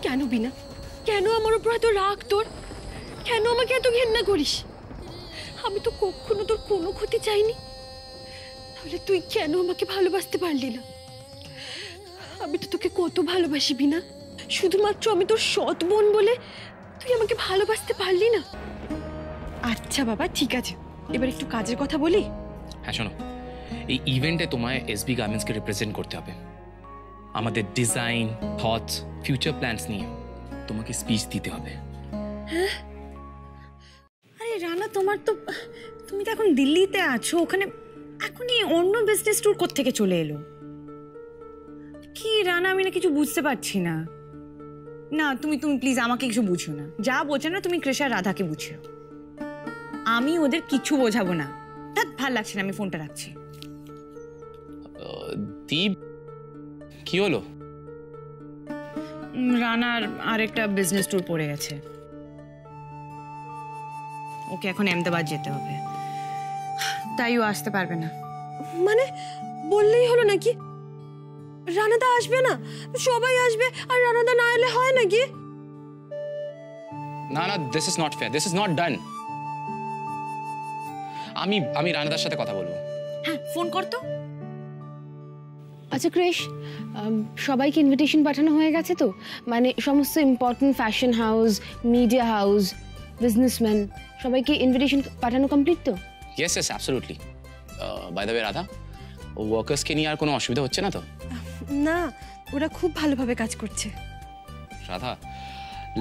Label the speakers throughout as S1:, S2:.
S1: কেন বিনা, কেন আমার উপর এত রাগ তোর? কেন আমাকে এত ঘেন্না করিস? আমি তো কখনো তোর কোনো ক্ষতি চাইনি, তাহলে তুই কেন আমাকে ভালোবাসতে পারলি না? আমি তো তোকে কত ভালোবাসি বিনা, শুধুমাত্র আমি তোর সৎ বোন বলে তুই আমাকে ভালোবাসতে পারলি না? আচ্ছা বাবা ঠিক আছে, এবার একটু কাজের কথা বলি।
S2: হ্যাঁ শোনো, এই ইভেন্টে তোমায় এসবি গার্মেন্টসকে রিপ্রেজেন্ট করতে হবে। আমাদের ডিজাইন, থটস, ফিউচার প্ল্যানস নিয়ে তোমাকে স্পিচ দিতে হবে।
S1: হ্যাঁ?
S3: আরে রানা, তুমি তো এখন দিল্লিতে আছো, ওখানে এখনই অন্য বিজনেস ট্যুর কোত্থেকে চলে এলো? কি রানা, আমি না কিছু বুঝতে পারছি না। না তুমি প্লিজ আমাকে কিছু বুঝো না, যা বোঝো না তুমি কৃষা রাধাকে বুঝিও। আমি ওদের কিছু বোঝাবো না। তা ভাল লাগছে না, আমি ফোনটা রাখছি।
S2: দীপ, কি হলো?
S3: রানার আরেকটা বিজনেস ট্যুর পড়ে গেছে, ওকে এখন আহমেদাবাদ যেতে হবে, তাই ও আসতে পারবে না।
S1: মানে বললেই হলো নাকি? রানাদা আসবে না? সবাই আসবে আর রানাদা না এলে হয় নাকি?
S2: না না, this is not fair, this is not done. আমি রানাদার সাথে কথা বলবো।
S3: হ্যাঁ ফোন কর তো।
S4: আচ্ছা ক্রিশ, সবাইকে ইনভিটেশন পাঠানো হয়ে গেছে তো? মানে সমস্ত important fashion house, media house, businessman সবাইকে ইনভিটেশন পাঠানো কমপ্লিট তো?
S2: Yes yes, absolutely. By the way Radha, ও ওয়ার্কার্সকে নিয়ে আর কোনো অসুবিধা হচ্ছে না তো?
S1: না, ওরা খুব ভালোভাবে কাজ করছে।
S2: রাধা,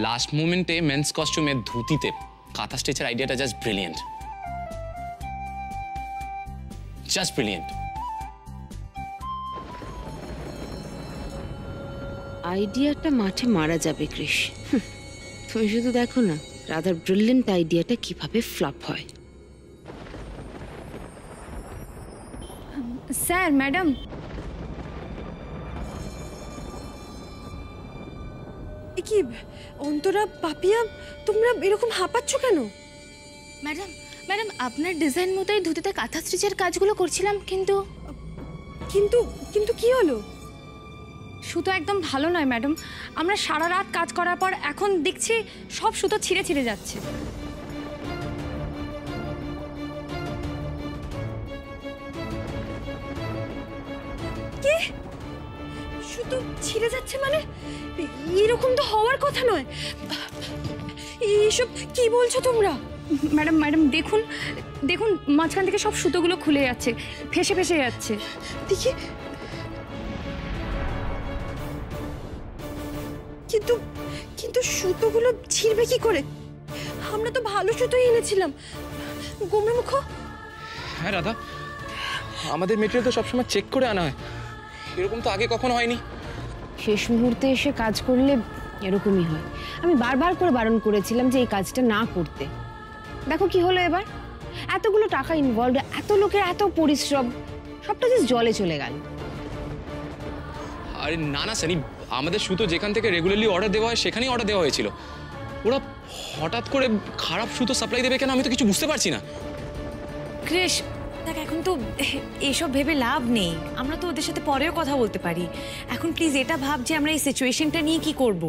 S2: লাস্ট মোমেন্টে মেন্স কস্টিউমের ধুতিতে কাঁথা স্টিচের আইডিয়াটা জাস্ট ব্রিলিয়েন্ট, জাস্ট ব্রিলিয়েন্ট।
S4: আইডিয়াটা মাঠে মারা যাবে ক্রিশ, তুমি শুধু দেখো না রাধার ব্রিলিয়েন্ট আইডিয়াটা কিভাবে ফ্লপ হয়।
S1: স্যার, ম্যাডাম, কি অন্তরা, পাপিয়া, তোমরা এরকম হাঁপাচ্ছ কেন?
S5: ম্যাডাম ম্যাডাম আপনার ডিজাইন মতোই ধুতিতে কাঁথা স্টিচের কাজগুলো করছিলাম, কিন্তু
S1: কিন্তু কিন্তু কি হলো?
S6: সুতো একদম ভালো নয় ম্যাডাম, আমরা সারা রাত কাজ করার পর এখন দেখছি সব সুতো ছিঁড়ে ছিঁড়ে যাচ্ছে।
S1: কি? সুতো ছিঁড়ে যাচ্ছে মানে? এরকম তো হওয়ার কথা নয়। এইসব কি বলছো তোমরা?
S6: ম্যাডাম ম্যাডাম দেখুন দেখুন, মাঝখান থেকে সব সুতোগুলো খুলে যাচ্ছে, ফেসে ফেসে যাচ্ছে।
S1: দেখি, কিন্তু কিন্তু সুতোগুলো ছিঁড়বে কি করে? আমরা তো ভালো সুতোই এনেছিলাম। গোমরামুখ।
S2: হ্যাঁ রাধা, আমাদের মেটেরিয়াল তো সবসময় চেক করে আনা হয়, এরকম তো আগে কখনো হয়নি।
S4: শেষ মুহূর্তে এসে কাজ করলে এরকমই হয়। আমি বারবার করে বারণ করেছিলাম যে এই কাজটা না করতে। দেখো কি হলো এবার, এতগুলো টাকা ইনভলভ, এত লোকের এত পরিশ্রম, সবটা জাস্ট জলে চলে গেল।
S2: আরে না না সানি, আমাদের সুতো যেখান থেকে রেগুলারলি অর্ডার দেওয়া হয় সেখানেই অর্ডার দেওয়া হয়েছিল। ওরা হঠাৎ করে খারাপ সুতো সাপ্লাই দেবে কেন, আমি তো কিছু বুঝতে পারছি না।
S3: ক্রিশ দেখ, এখন তো এসব ভেবে লাভ নেই, আমরা তো ওদের সাথে পরেও কথা বলতে পারি। এখন প্লিজ এটা ভাব যে আমরা এই সিচুয়েশনটা নিয়ে কি করব।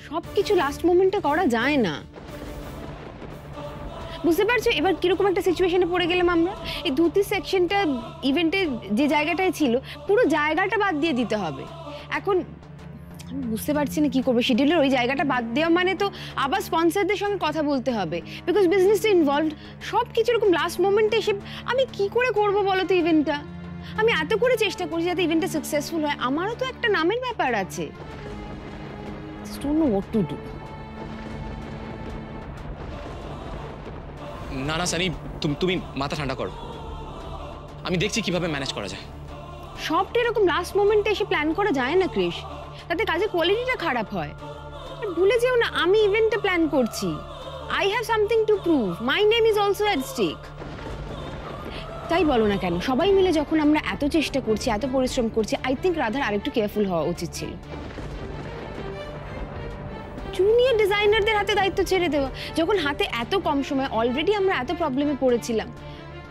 S4: সবকিছু লাস্ট মোমেন্টে করা যায় না, বুঝতে পারছো? এবার কিরকম একটা সিচুয়েশনে পড়ে গেলাম আমরা। এই ধুতি সেকশনটা ইভেন্টের যে জায়গাটায় ছিল, পুরো জায়গাটা বাদ দিয়ে দিতে হবে। এখন আমি বুঝতে পারছি না কি করবো। শিডিউলের ওই জায়গাটা বাদ দেওয়া মানে তো আবার স্পন্সরদের সঙ্গে কথা বলতে হবে, বিকজ বিজনেস তো ইনভলভড। সব কিছু এরকম লাস্ট মোমেন্টে এসে আমি কি করে করবো বলো তো ইভেন্টটা? আমি এত করে চেষ্টা করছি যাতে ইভেন্টটা সাকসেসফুল হয়, আমারও তো একটা নামের ব্যাপার আছে। Don't know what to do.
S2: না না সানি, তুমি মাথা ঠান্ডা করো, আমি দেখছি কিভাবে ম্যানেজ করা যায়।
S4: সবটা এরকম লাস্ট মোমেন্টে এসে প্ল্যান করা যায় না ক্রিশ, তাতে কাজের কোয়ালিটিটা খারাপ হয়। ভুলে যেও না আমি ইভেন্টটা প্ল্যান করছি। I have something to prove, my name is also at stake. তাই বলো না কেন, সবাই মিলে যখন আমরা এত চেষ্টা করছি, এত পরিশ্রম করছি, আই থিঙ্ক রাধার আরেকটু কেয়ারফুল হওয়া উচিত ছিল। জুনিয়র ডিজাইনারদের হাতে দায়িত্ব ছেড়ে দেওয়া, যখন হাতে এত কম সময়, অলরেডি আমরা এত প্রবলেমে পড়েছিলাম।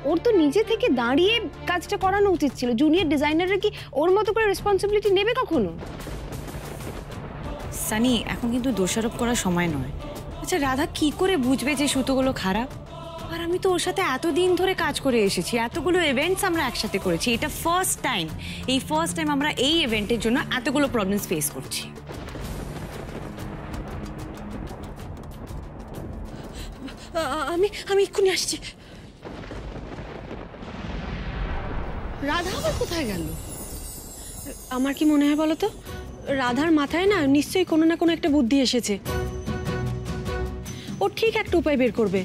S4: ওর তো নিজে থেকে দাঁড়িয়ে কাজটা করানো উচিত ছিল। জুনিয়র ডিজাইনাররা কি ওর মতো করে রেসপন্সিবিলিটি নেবে কখনো?
S3: সানি, এখন কিন্তু দোষারোপ করার সময় নয়। আচ্ছা, রাধা কি করে বুঝবে যে সুতোগুলো খারাপ? আর আমি তো ওর সাথে এতদিন ধরে কাজ করে এসেছি, এতগুলো ইভেন্টস আমরা একসাথে করেছি। এটা ফার্স্ট টাইম, এই ফার্স্ট টাইম আমরা এই ইভেন্টের জন্য এতগুলো প্রবলেমস ফেস করছি।
S1: আমি এক্ষুনি আসছি।
S5: রাধা আবার কোথায় গেল?
S1: আমার কি মনে হয় বলো তো, রাধার মাথায় না নিশ্চয়ই কোনো না কোনো একটা বুদ্ধি এসেছে। ও ঠিক একটা উপায় বের করবে।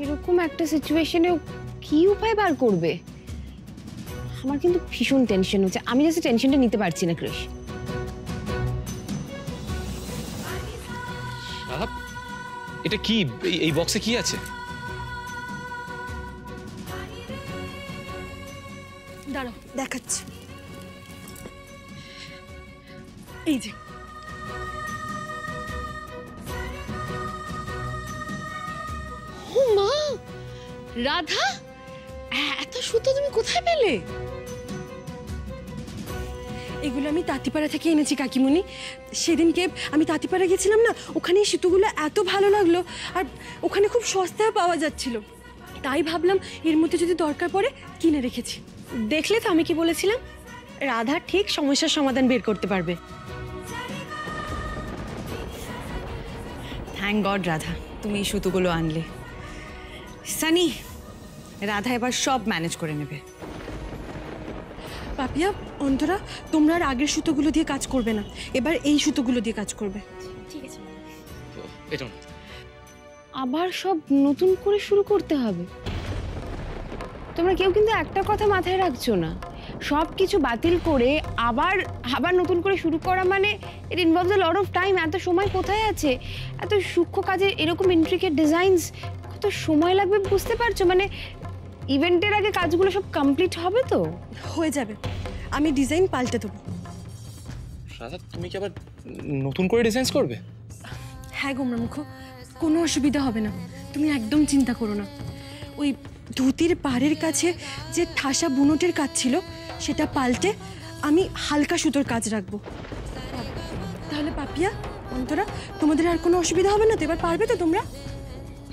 S4: এরকম একটা সিচুয়েশনে কি উপায় বার করবে? আমার কিন্তু ভীষণ টেনশন হচ্ছে, আমি জাস্ট টেনশনটা নিতে পারছি না ক্রিশ।
S2: রাধা, এটা কি? এই বক্সে কি আছে?
S1: দাঁড়াও, দেখাচ্ছি। এই যে,
S5: ও মা, রাধা এত সুতো তুমি কোথায় পেলে?
S1: এগুলো আমি তাঁতিপাড়া থেকে এনেছি কাকিমণি। সেদিনকে আমি তাঁতিপাড়া গেছিলাম না, ওখানে এই সুতোগুলো এত ভালো লাগলো, আর ওখানে খুব সস্তায় পাওয়া যাচ্ছিল। তাই ভাবলাম এর মধ্যে যদি দরকার পড়ে কিনে রেখেছি। দেখলে তো আমি কি বলেছিলাম, রাধা ঠিক সমস্যার সমাধান বের করতে পারবে।
S3: থ্যাংক গড রাধা, তুমি এই সুতোগুলো আনলে। সানি, রাধা এবার সব ম্যানেজ করে নেবে।
S1: পাপিয়া, অন্তরা, তোমরা আর আগের সুতোগুলো দিয়ে কাজ করবে না, এবার এই সুতোগুলো দিয়ে কাজ করবে।
S2: এটা
S4: আবার সব নতুন করে শুরু করতে হবে? তোমরা কেউ কিন্তু একটা কথা মাথায় রাখছো না, সব কিছু বাতিল করে আবার আবার নতুন করে শুরু করা মানে ইট involves a lot of time. এত সময় কোথায় আছে? এত সূক্ষ্ম কাজে এরকম ইন্ট্রিকেট ডিজাইনস, কত সময় লাগবে বুঝতে পারছো? মানে ইভেন্টের আগে কাজগুলো সব কমপ্লিট হবে তো?
S1: হয়ে যাবে, আমি ডিজাইন পাল্টে দেবো।
S2: রাধা, তুমি কি আবার নতুন করে ডিজাইন করবে?
S1: হ্যাঁ গোমরামুখ, কোনো অসুবিধা হবে না, তুমি একদম চিন্তা করো না। ওই ধুতির পাড়ের কাছে যে ঠাসা বুনটের কাজ ছিল সেটা পাল্টে আমি হালকা সুতোর কাজ রাখবো। তাহলে পাপিয়া, অন্তরা, তোমাদের আর কোনো অসুবিধা হবে না তো? এবার পারবে তো তোমরা?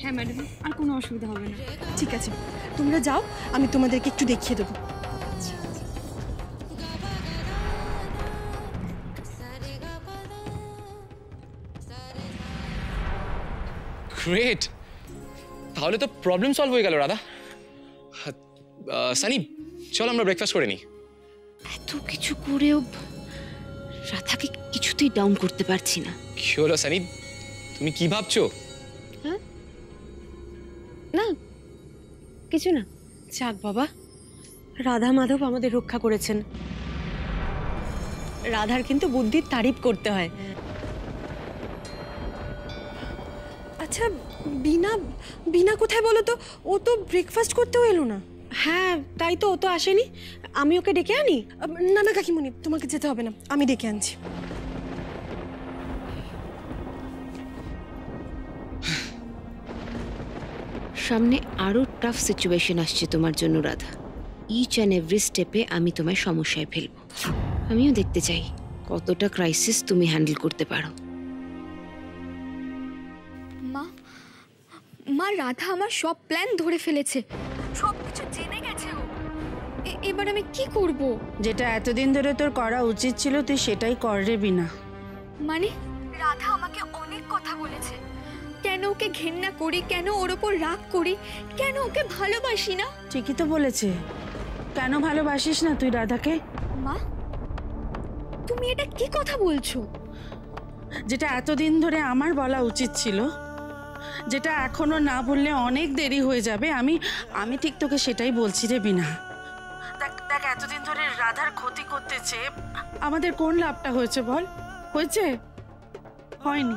S6: হ্যাঁ ম্যাডাম, আর কোনো অসুবিধা হবে না।
S1: ঠিক আছে, তোমরা যাও, আমি তোমাদেরকে একটু দেখিয়ে দেবো।
S2: গ্রেট, তাহলে তো প্রবলেম সলভ হয়ে গেল রাধা। সানি, চল আমরা ব্রেকফাস্ট করে নিই।
S5: এত কিছু করেও রাধাকে কিছুতেই ডাউন করতে পারছি না।
S2: কি হলো সানি, তুমি কি ভাবছো?
S4: না কিছু না।
S1: যাক বাবা, রাধা মাধব আমাদের রক্ষা করেছেন। রাধার কিন্তু বুদ্ধির তারিফ করতে হয়। আচ্ছা, বিনা কোথায় বলো তো? ও তো ব্রেকফাস্ট করতেও এলো না। হ্যাঁ, তাই তো, ও তো আসেনি। আমি ওকে ডেকে আনি? না না কাকিমণি, তোমাকে যেতে হবে না, আমি ডেকে আনছি।
S5: সামনে আরো টাফ সিচুয়েশন আসছে তোমার জন্য রাধা। ইচ অ্যান্ড এভরি স্টেপে আমি তোমায় সমস্যায় ফেলবো। আমিও দেখতে চাই কতটা ক্রাইসিস তুমি হ্যান্ডেল করতে পারো।
S6: মা, মা, রাধা আমার সব প্ল্যান ধরে ফেলেছে, সব কিছু জেনে গেছে ও। এবার আমি কি করব?
S7: যেটা এতদিন ধরে তোর করা উচিত ছিল তুই সেটাই কর রে বিনা।
S6: মানে রাধা আমাকে অনেক কথা বলেছে, কেন ওকে ঘেন্না করি, কেন ওর ওপর রাগ করি, কেন ওকে ভালোবাসি না।
S7: ঠিকই তো বলেছে, কেন ভালোবাসিস না তুই রাধাকে?
S6: মা, তুমি এটা কি কথা বলছো?
S7: যেটা এতদিন ধরে আমার বলা উচিত ছিল, যেটা এখনো না বললে অনেক দেরি হয়ে যাবে, আমি ঠিক তোকে সেটাই বলছি রে বিনা। দেখ এতদিন ধরে রাধার ক্ষতি করতেছে, আমাদের কোন লাভটা হয়েছে বল? হয়েছে? হয়নি।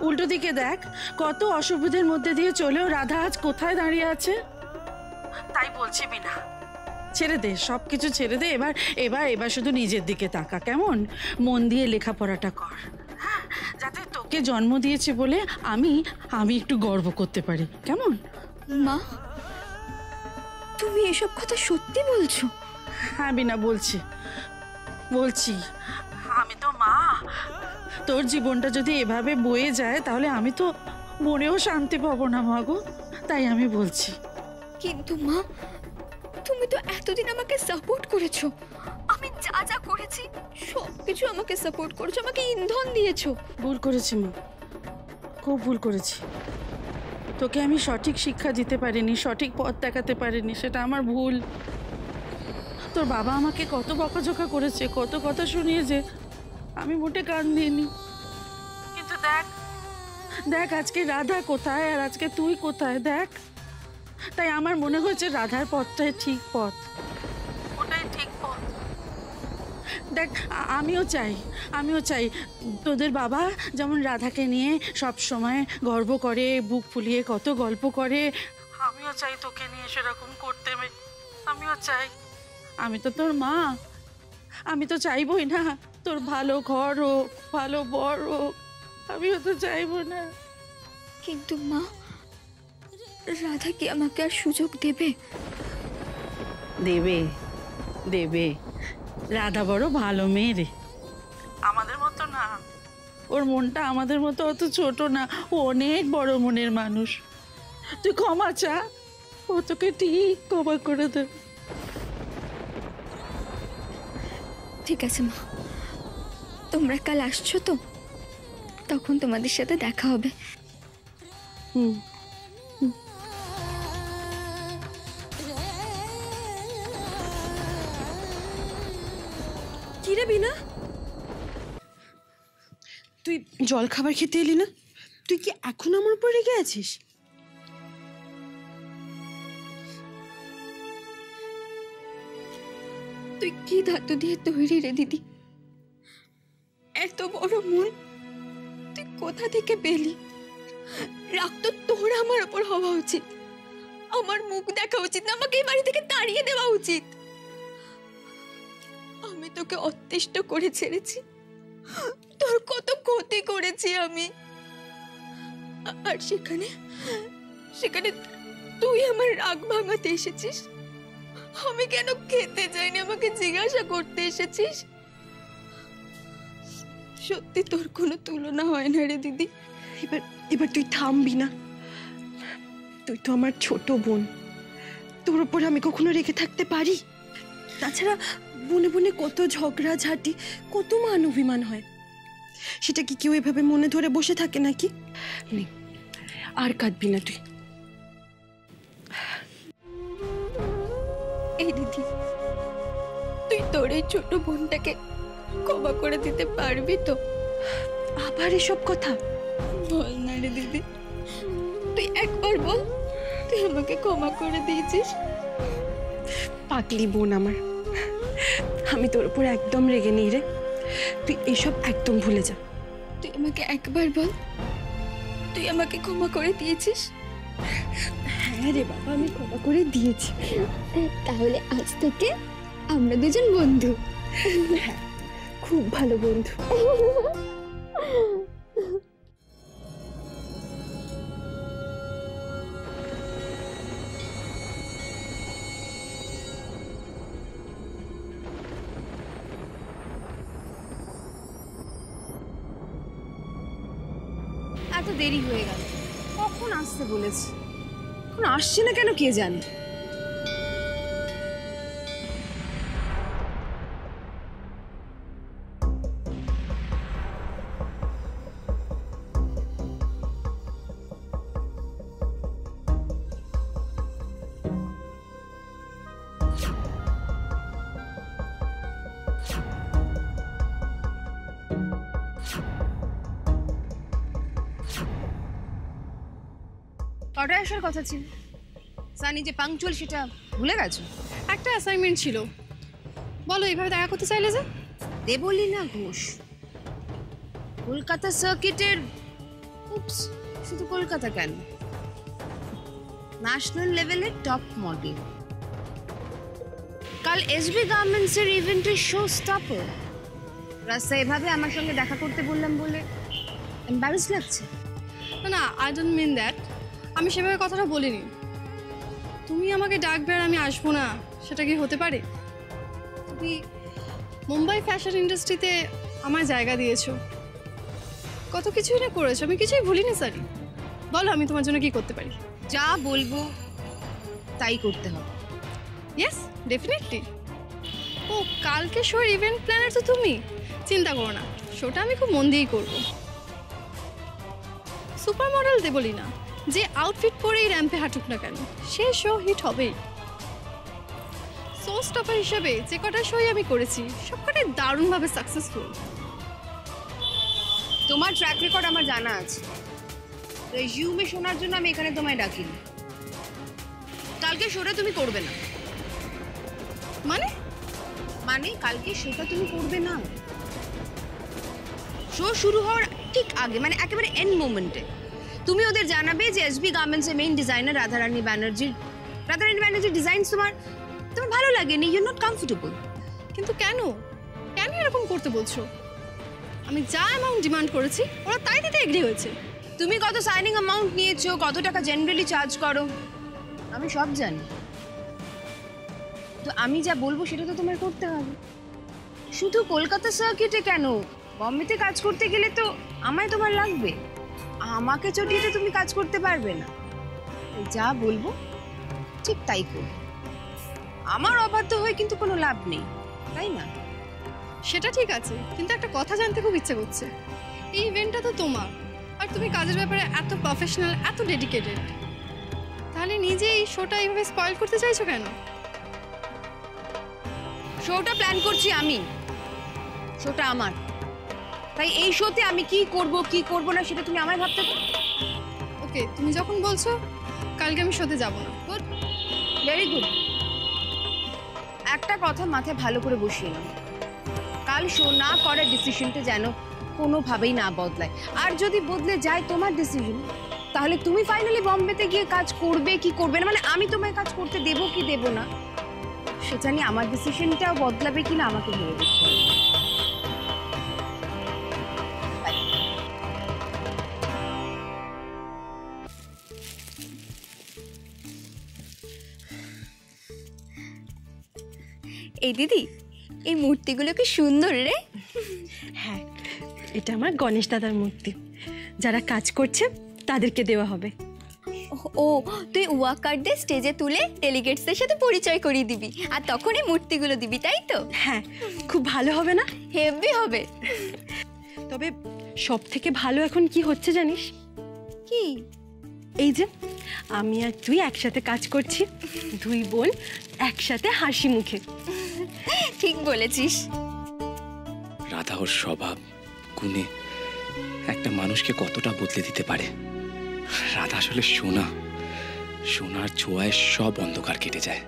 S7: উল্টো দিকে দেখ, কত অসুবিধার মধ্যে দিয়ে চলেও রাধা আজ কোথায় দাঁড়িয়ে আছে। তাই বলছি বিনা, ছেড়ে দে, সব কিছু ছেড়ে দে। এবার শুধু নিজের দিকে তাকা, কেমন? মন দিয়ে লেখাপড়াটা কর, হ্যাঁ, যাতে তোকে জন্ম দিয়েছে বলে আমি একটু গর্ব করতে পারি, কেমন?
S6: মা, তুমি এসব কথা সত্যি বলছো?
S7: হ্যাঁ বিনা, বলছি। আমি তো মা, তোর জীবনটা যদি এভাবে বয়ে যায় তাহলে আমি তো মনেও শান্তি পাবো না মা গো। তাই আমি বলছি।
S6: কিন্তু মা, তুমি তো এতদিন আমাকে সাপোর্ট করেছো। আমি যা যা করেছি সবকিছু আমাকে সাপোর্ট করেছো, আমাকে ইন্ধন দিয়েছো।
S7: ভুল করেছি মা, খুব ভুল করেছি। তোকে আমি সঠিক শিক্ষা দিতে পারিনি, সঠিক পথ দেখাতে পারিনি, সেটা আমার ভুল। তোর বাবা আমাকে কত বকাঝকা করেছে, কত কথা শুনিয়েছে, আমি মোটে কান দিইনি। কিন্তু দেখ দেখ আজকে রাধা কোথায় আর আজকে তুই কোথায় দেখ। তাই আমার মনে হয়েছে রাধার পথটাই ঠিক পথ, ওটাই ঠিক পথ। দেখ আমিও চাই তোদের বাবা যেমন রাধাকে নিয়ে সব সময় গর্ব করে, বুক ফুলিয়ে কত গল্প করে, আমিও চাই তোকে নিয়ে সেরকম করতে। আমিও চাই, আমি তো তোর মা, আমি তো চাইবই না তোর ভালো ঘর হোক, ভালো বর হোক, আমিও তো চাইবো না।
S6: কিন্তু মা, রাধা কি আমাকে আর সুযোগ দেবে?
S7: দেবে দেবে, রাধা বড় ভালো মেয়ে রে, আমাদের মতো না। ওর মনটা আমাদের মতো অত ছোট না, ও অনেক বড় মনের মানুষ। তুই ক্ষমা চা, ও তোকে ঠিক ক্ষমা করে দেবে।
S6: ঠিক আছে মা, তোমরা কাল আসছো তো, তখন তোমাদের সাথে দেখা হবে।
S7: হুম।
S1: কি রে বিনা, তুই জল খাবার খেতে এলি না? তুই কি এখন আমার উপর রেগে আছিস?
S6: তুই কি ধাতু দিয়ে তৈরি রে দিদি? এত বড় মন তুই কোথা থেকে পেলি? রাগ তো তোর আমার উপর হওয়া উচিত, আমার মুখ দেখা উচিত না, আমাকে এই বাড়ি থেকে তাড়িয়ে দেওয়া উচিত। আমি তোকে অতিষ্ঠ করে ছেড়েছি, তোর কত ক্ষতি করেছি আমি, আর সেখানে সেখানে তুই আমার রাগ ভাঙাতে এসেছিস। আমি কেন খেতে যাইনি আমাকে জিজ্ঞাসা করতে এসেছিস। সত্যি তোর কোনো তুলনা হয় না রে দিদি।
S1: এবার তুই থামবি না? তুই তো আমার ছোট বোন, তোর উপর আমি কখনো রেখে থাকতে পারি? তাছাড়া বনে বনে কত ঝগড়া ঝাঁটি, কত মান অভিমান হয়, সেটা কি কেউ এভাবে মনে ধরে বসে থাকে নাকি? নে, আর কাঁদবি না তুই।
S6: এই দিদি, তুই তোর এই ছোট বোনটাকে ক্ষমা করে দিতে পারবি তো?
S1: আবার এসব কথা
S6: বল না রে দিদি, তুই একবার বল তুই আমাকে ক্ষমা করে দিয়েছিস।
S1: পাগলি বোন আমার, আমি তোর উপর একদম রেগে নেই রে, তুই এসব একদম ভুলে যা।
S6: তুই আমাকে একবার বল তুই আমাকে ক্ষমা করে দিয়েছিস।
S1: হ্যাঁ রে বাবা, আমি ক্ষমা করে দিয়েছি।
S6: তাহলে আজ থেকে আমরা দুজন বন্ধু।
S1: হ্যাঁ, খুব ভালো বন্ধু।
S4: এত দেরি হয়ে গেল, কখন আসতে বলেছি, এখন আসছে না কেন কে জানে। কটায় আসার কথা ছিল? সানি যে পাংচুয়াল সেটা ভুলে গেছো?
S8: একটা অ্যাসাইনমেন্ট ছিল। বলো, এইভাবে দেখা করতে চাইলে যে?
S4: দেবলীনা ঘোষ, কলকাতা সার্কিটের, উপস, শুধু কলকাতা কেন, ন্যাশনাল লেভেলের টপ মডেল। কাল এসবি গার্মেন্টসের ইভেন্টের শো স্টপার। রাস্তায় এভাবে আমার সঙ্গে দেখা করতে বললাম বলে এম্বারেস লাগছে?
S8: না না, আই ডোন্ট মিন দ্যাট। আমি সেভাবে কথাটা বলিনি। তুমি আমাকে ডাকবে আর আমি আসবো না, সেটা কি হতে পারে? তুমি মুম্বাই ফ্যাশন ইন্ডাস্ট্রিতে আমার জায়গা দিয়েছো, কত কিছুই না করেছো, আমি কিছুই ভুলিনি স্যারি। বলো আমি তোমার জন্য কি করতে পারি?
S5: যা বলবো তাই করতে হবে।
S8: Yes, definitely. ও, কালকে শোর ইভেন্ট প্ল্যানার তো তুমি। চিন্তা করো না, শোটা আমি খুব মন দিয়েই করবো। সুপার মডেল বলি না, যে আউটফিট পরেই র্যাম্পে হাঁটুক না কেন, সে শো হিট হবেই। শো স্টপার হিসেবে যে কটা শোই আমি করেছি সব কটাই দারুণভাবে সাকসেসফুল।
S5: তোমার ট্র্যাক রেকর্ড আমার জানা আছে। রেজিউমে শোনার জন্য আমি এখানে তোমায় ডাকিনি। কালকে শোটা তুমি করবে না। মানে কালকে শোটা তুমি করবে না। শো শুরু হওয়ার ঠিক আগে, মানে একেবারে এন্ড মোমেন্টে তুমি ওদের জানাবে যে এসবি গার্মেন্টসের মেইন ডিজাইনার রাধারানী ব্যানার্জির ডিজাইন তোমার ভালো লাগেনি, ইউ নট কমফোর্টেবল।
S8: কিন্তু কেন এরকম করতে বলছো? আমি যা অ্যামাউন্ট ডিমান্ড করেছি ওরা তাই দিতে এগ্রি হয়েছে।
S5: তুমি কত সাইনিং অ্যামাউন্ট নিয়েছো, কত টাকা জেনারেলি চার্জ করো, আমি সব জানি। তো আমি যা বলবো সেটা তো তোমার করতে হবে। শুধু কলকাতা সার্কিটে কেন, বম্বেতে কাজ করতে গেলে তো আমায় তোমার লাগবে। আমাকে চটিয়ে তো তুমি কাজ করতে পারবে না। যা বলবো ঠিক তাই করো। আমার অবাধ্য হয়ে কিন্তু কোনো লাভ নেই, তাই না?
S8: সেটা ঠিক আছে, কিন্তু একটা কথা জানতে খুব ইচ্ছে করছে। এই ইভেন্টটা তো তোমার, আর তুমি কাজের ব্যাপারে এত প্রফেশনাল, এত ডেডিকেটেড, তাহলে নিজে এই শোটা এইভাবে স্পয়েল করতে চাইছো কেন?
S5: শোটা প্ল্যান করছি আমি, শোটা আমার, তাই এই শোতে আমি কি করব না সেটা তুমি আমায় ভাবতে দাও।
S8: ওকে, তুমি যখন বলছো কালকে আমি শোতে যাব না।
S5: Good, very good. একটা কথা মাথায় ভালো করে বসিয়ে নাও, কাল শো না করার ডিসিশনটা যেন কোনোভাবেই না বদলায়। আর যদি বদলে যায় তোমার ডিসিশন, তাহলে তুমি ফাইনালি বম্বেতে গিয়ে কাজ করবে কি করবে না, মানে আমি তোমায় কাজ করতে দেবো কি দেবো না সেটা নিয়ে আমার ডিসিশনটাও বদলাবে কিনা আমাকে ভেবে দেখতে হবে।
S6: এই দিদি, এই মূর্তিগুলো কি সুন্দর রে।
S1: হ্যাঁ, এটা আমার গণেশ দাদার মূর্তি। যারা কাজ করছে তাদেরকে দেওয়া হবে।
S6: ও, তুই ওয়াকার দিয়ে স্টেজে তুলে ডেলিগেটসদের সাথে পরিচয় করিয়ে দিবি, আর তখন এই মূর্তিগুলো দিবি, তাই তো?
S1: হ্যাঁ, খুব ভালো হবে না?
S6: হেভি হবে।
S1: তবে সব থেকে ভালো এখন কি হচ্ছে জানিস?
S6: কি?
S1: এই যে আমি আর তুই একসাথে কাজ করছি, দুই বোন একসাথে হাসি মুখে।
S6: ঠিক বলেছিস।
S2: রাধা ওর স্বভাব গুণে একটা মানুষকে কতটা বদলে দিতে পারে। রাধা আসলে সোনার ছোঁয়ায় সব অন্ধকার কেটে যায়।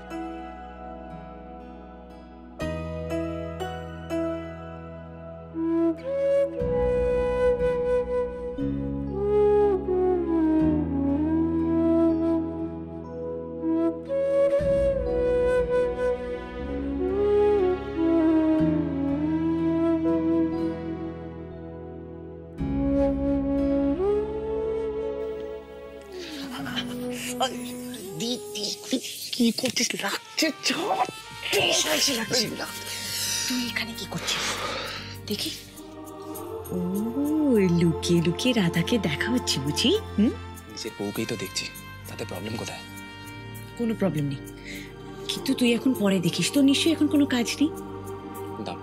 S3: কি করছিস? লাগছে, তুই এখানে কি করছিস দেখি? ও, লুকিয়ে লুকিয়ে রাধাকে দেখা হচ্ছে বুঝি?
S2: নিজের বউকেই তো দেখছি, তাতে প্রবলেম কোথায়?
S3: কোনো প্রবলেম নেই, কিন্তু তুই এখন পরে দেখিস। তো নিশ্চয়ই এখন কোনো কাজ নেই।
S2: দাও,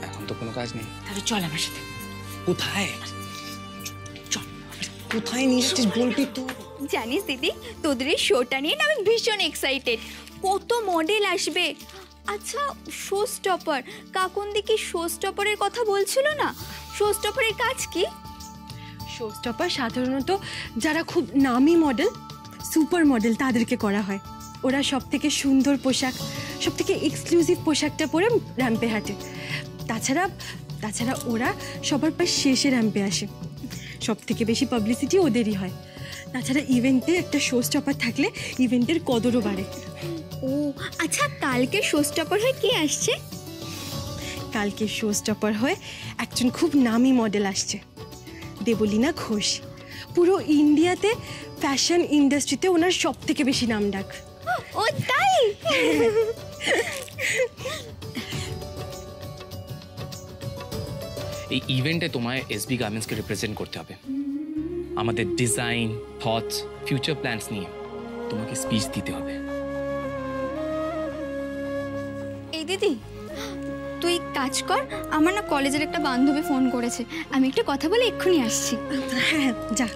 S2: এখন তো কোনো কাজ নেই।
S3: তাহলে চল আমার সাথে।
S2: কোথায়?
S3: চল। কোথায় নিশ্চিস বলবি তো?
S6: জানিস দিদি, তোদের এই শোটা নিয়ে না আমি ভীষণ এক্সাইটেড। কত মডেল আসবে। আচ্ছা, শো স্টপার, কাকুন্দি কি শো স্টপারের কথা বলছিল না? শো স্টপারের কাজ কি?
S1: শো স্টপার সাধারণত যারা খুব নামি মডেল, সুপার মডেল, তাদেরকে করা হয়। ওরা সব থেকে সুন্দর পোশাক, সব থেকে এক্সক্লুসিভ পোশাকটা পরে র্যাম্পে হাঁটে। তাছাড়া ওরা সবার পর শেষে র্যাম্পে আসে। সব থেকে বেশি পাবলিসিটি ওদেরই হয়। তাছাড়া ইভেন্টে একটা শো স্টপার থাকলে ইভেন্টের কদরও বাড়ে।
S6: ও আচ্ছা, কালকে শো স্টপার হয়ে কে আসছে?
S1: কালকে শো স্টপার হয়ে একজন খুব নামি মডেল আসছে, দেবলীনা ঘোষ। পুরো ইন্ডিয়াতে ফ্যাশন ইন্ডাস্ট্রিতে ওনার সব থেকে বেশি নাম ডাক।
S6: ও তাই?
S2: এই ইভেন্টে তোমায় এসবি গার্মেন্টসকে রিপ্রেজেন্ট করতে হবে। আমাদের ডিজাইন, থটস, ফিউচার প্ল্যানস নিয়ে তোমাকে স্পিচ দিতে হবে।
S9: এই দিদি, তুই কাজ কর, আমার না কলেজের একটা বান্ধবী ফোন করেছে, আমি একটু কথা বলে এক্ষুনি আসছি।
S3: হ্যাঁ যা।